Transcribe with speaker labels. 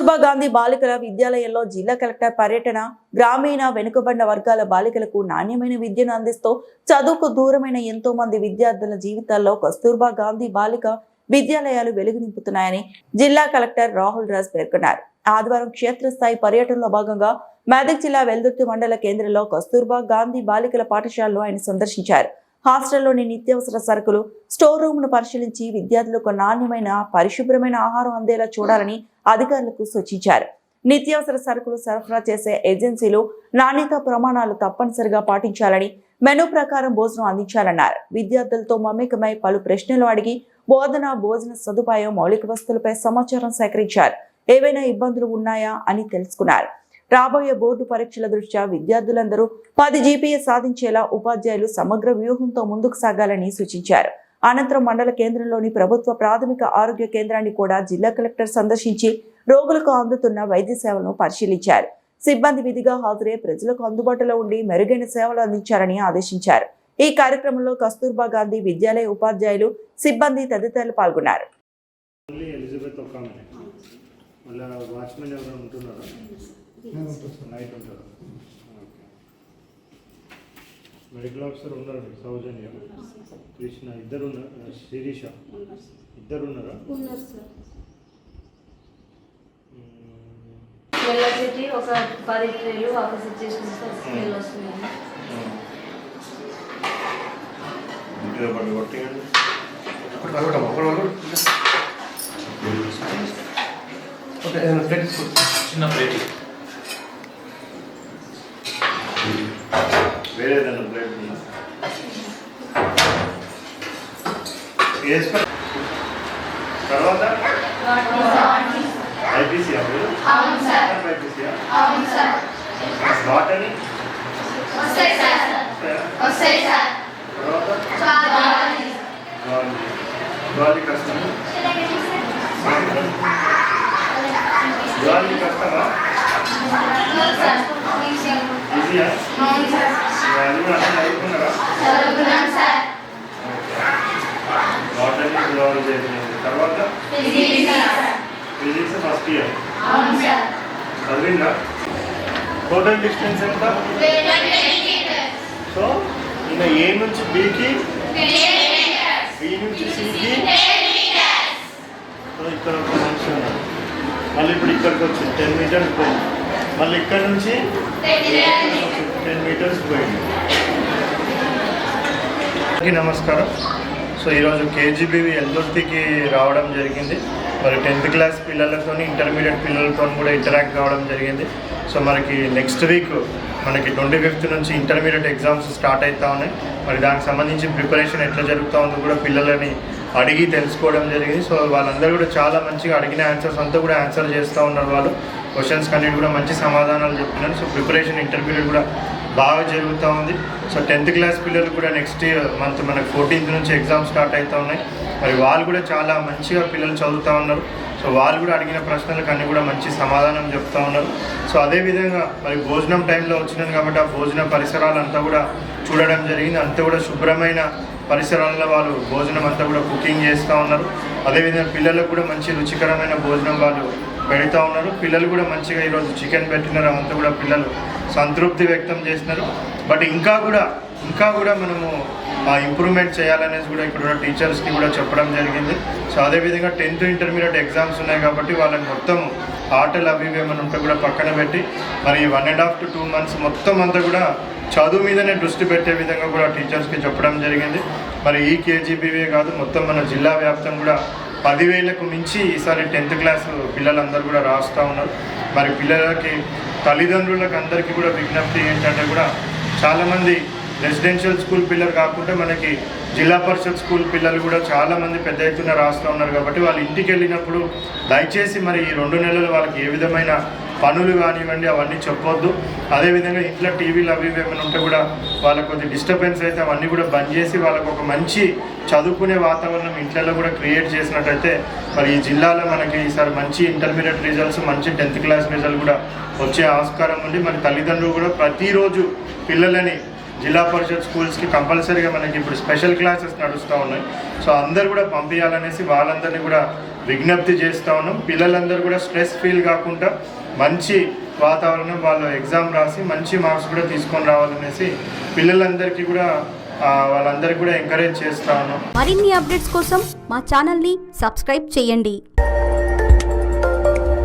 Speaker 1: కస్తూర్బా గాంధీ బాలికల విద్యాలయంలో జిల్లా కలెక్టర్ పర్యటన. గ్రామీణ వెనుకబడిన వర్గాల బాలికలకు నాణ్యమైన విద్యను అందిస్తూ చదువుకు దూరమైన ఎంతో మంది విద్యార్థుల జీవితాల్లో కస్తూర్బా గాంధీ బాలిక విద్యాలయాలు వెలుగు నింపుతున్నాయని జిల్లా కలెక్టర్ రాహుల్ రాజ్ పేర్కొన్నారు. ఆదివారం క్షేత్రస్థాయి పర్యటనలో భాగంగా మెదక్ జిల్లా వెల్దుర్తి మండల కేంద్రంలో కస్తూర్బా గాంధీ బాలికల పాఠశాలను ఆయన సందర్శించారు. హాస్టల్లోని నిత్యావసర సరుకులు, స్టోర్ రూమ్ను పరిశీలించి విద్యార్థులకు నాణ్యమైన పరిశుభ్రమైన ఆహారం అందేలా చూడాలని అధికారులకు సూచించారు. నిత్యావసర సరుకులు సరఫరా చేసే ఏజెన్సీలు నాణ్యతా ప్రమాణాలు తప్పనిసరిగా పాటించాలని, మెనూ ప్రకారం భోజనం అందించాలన్నారు. విద్యార్థులతో మమేకమై పలు ప్రశ్నలు అడిగి భోజన సదుపాయం, మౌలిక వస్తువులపై సమాచారం సేకరించారు. ఏవైనా ఇబ్బందులు ఉన్నాయా అని తెలుసుకున్నారు. రాబోయే బోర్డు పరీక్షల దృష్ట్యా విద్యార్థులందరూ 10 GPA సాధించేలా ఉపాధ్యాయులు సమగ్ర వ్యూహంతో ముందుకు సాగాలని సూచించారు. అనంతరం మండల కేంద్రంలోని ప్రభుత్వ ప్రాథమిక ఆరోగ్య కేంద్రాన్ని కూడా జిల్లా కలెక్టర్ సందర్శించి రోగులకు అందుతున్న వైద్య సేవలను పరిశీలించారు. సిబ్బంది విధిగా హాజరై ప్రజలకు అందుబాటులో ఉండి మెరుగైన సేవలు అందించాలని ఆదేశించారు. ఈ కార్యక్రమంలో కస్తూర్బా గాంధీ విద్యాలయ ఉపాధ్యాయులు, సిబ్బంది తదితరులు పాల్గొన్నారు.
Speaker 2: మెడికల్ ఆఫీసర్ ఉన్నారు, సౌజన్య, కృష్ణ ఇద్దరు ఉన్నారు, శిరీష ఇద్దరు ఉన్నారా?
Speaker 3: ఒక 10 ట్రేలు ఆపోజిట్ చేసిన స్మెల్ వస్తుంది.
Speaker 2: చిన్న ప్లేట్ వేరేదన్నా ప్లేట్ ఉందా? తర్వాత ఐపీసీయా మీరు? ఐపీసీయా వాటని గాలి కష్టం, గాలి కష్టమా? ఈజీయా? అది కూడా అర్థం చదువుకున్నారా? వాటర్ని జువాలజీ చేసింది. తర్వాత ఫిజిక్స్ ఫస్ట్ ఇయర్ చదివిందా? టోటల్ డిస్టెన్స్ ఎంత? సో ఈయన ఏ నుంచి బికి, బి నుంచి సికి, సో ఇక్కడ ఒక మనిషి ఉన్నాడు. మళ్ళీ ఇప్పుడు ఇక్కడికి వచ్చింది 10 మీటర్స్ పోయింది. మళ్ళీ ఇక్కడ నుంచి 10 మీటర్స్ పోయింది. నమస్కారం. సో ఈరోజు KGBV వెల్దుర్తికి రావడం జరిగింది. మరి 10th క్లాస్ పిల్లలతో, ఇంటర్మీడియట్ పిల్లలతో కూడా ఇంటరాక్ట్ కావడం జరిగింది. సో మనకి నెక్స్ట్ వీక్ మనకి 25th నుంచి ఇంటర్మీడియట్ ఎగ్జామ్స్ స్టార్ట్ అవుతూ ఉన్నాయి. మరి దానికి సంబంధించి ప్రిపరేషన్ ఎట్లా జరుగుతూ ఉందో కూడా పిల్లలని అడిగి తెలుసుకోవడం జరిగింది. సో వాళ్ళందరూ కూడా చాలా మంచిగా అడిగిన ఆన్సర్స్ అంతా కూడా ఆన్సర్ చేస్తూ ఉన్నారు. వాళ్ళు క్వశ్చన్స్ కన్నిటి కూడా మంచి సమాధానాలు చెప్తున్నారు. సో ప్రిపరేషన్ ఇంటర్మీడియట్ కూడా బాగా జరుగుతూ ఉంది. సో 10th క్లాస్ పిల్లలు కూడా నెక్స్ట్ మంత్ మనకు 14th నుంచి ఎగ్జామ్ స్టార్ట్ అవుతూ ఉన్నాయి. మరి వాళ్ళు కూడా చాలా మంచిగా పిల్లలు చదువుతూ ఉన్నారు. సో వాళ్ళు కూడా అడిగిన ప్రశ్నలకు అన్నీ కూడా మంచి సమాధానం చెప్తూ ఉన్నారు. సో అదేవిధంగా మరి భోజనం టైంలో వచ్చినాను కాబట్టి ఆ భోజన పరిసరాలంతా కూడా చూడడం జరిగింది. అంతా కూడా శుభ్రమైన పరిసరాల్లో వాళ్ళు భోజనం అంతా కూడా కుకింగ్ చేస్తూ ఉన్నారు. అదేవిధంగా పిల్లలకు కూడా మంచి రుచికరమైన భోజనం వాళ్ళు పెడతా ఉన్నారు. పిల్లలు కూడా మంచిగా ఈరోజు చికెన్ పెట్టినారు. అంతా కూడా పిల్లలు సంతృప్తి వ్యక్తం చేస్తున్నారు. బట్ ఇంకా కూడా మనము ఇంప్రూవ్మెంట్ చేయాలనేసి కూడా ఇక్కడ టీచర్స్కి కూడా చెప్పడం జరిగింది. సో అదేవిధంగా 10th ఇంటర్మీడియట్ ఎగ్జామ్స్ ఉన్నాయి కాబట్టి వాళ్ళని మొత్తం ఆటలు అవి ఏమైనా ఉంటే కూడా పక్కన పెట్టి మరి 1.5 to 2 months మొత్తం అంతా కూడా చదువు మీదనే దృష్టి పెట్టే విధంగా కూడా టీచర్స్కి చెప్పడం జరిగింది. మరి ఈ KGBV కాదు, మొత్తం మన జిల్లా వ్యాప్తం కూడా 10,000కు మించి ఈసారి 10th క్లాస్ పిల్లలందరూ కూడా రాస్తూ ఉన్నారు. మరి పిల్లలకి, తల్లిదండ్రులకు అందరికీ కూడా విజ్ఞప్తి ఏంటంటే కూడా చాలామంది రెసిడెన్షియల్ స్కూల్ పిల్లలు కాకుండా మనకి జిల్లా పరిషత్ స్కూల్ పిల్లలు కూడా చాలామంది పెద్ద ఎత్తున రాస్తూ ఉన్నారు. కాబట్టి వాళ్ళు ఇంటికి వెళ్ళినప్పుడు దయచేసి మరి ఈ 2 నెలలు వాళ్ళకి ఏ విధమైన పనులు కానివ్వండి అవన్నీ చెప్పొద్దు. అదేవిధంగా ఇంట్లో టీవీలు అవి ఏమైనా ఉంటే కూడా వాళ్ళకు కొద్దిగా డిస్టర్బెన్స్ అయితే అవన్నీ కూడా బంద్ చేసి వాళ్ళకు ఒక మంచి చదువుకునే వాతావరణం ఇంట్లో కూడా క్రియేట్ చేసినట్టయితే మరి ఈ జిల్లాలో మనకి ఈసారి మంచి ఇంటర్మీడియట్ రిజల్ట్స్, మంచి 10th క్లాస్ రిజల్ట్ కూడా వచ్చే ఆస్కారం ఉంది. మరి తల్లిదండ్రులు కూడా ప్రతిరోజు పిల్లలని జిల్లా పరిషత్ స్కూల్స్కి కంపల్సరీగా మనకి ఇప్పుడు స్పెషల్ క్లాసెస్ నడుస్తూ ఉన్నాయి. సో అందరు కూడా పంపించాలనేసి వాళ్ళందరినీ కూడా విజ్ఞప్తి చేస్తూ ఉన్నాం. పిల్లలందరూ కూడా స్ట్రెస్ ఫీల్ కాకుండా మంచి వాతావరణం వాళ్ళు ఎగ్జామ్ రాసి మంచి మార్క్స్ కూడా తీసుకొని రావాలనేసి పిల్లలందరికీ కూడా వాళ్ళందరికీ కూడా ఎంకరేజ్ చేస్తూ ఉన్నాం.
Speaker 4: మరిన్ని అప్డేట్స్ కోసం మా ఛానల్ని సబ్స్క్రైబ్ చేయండి.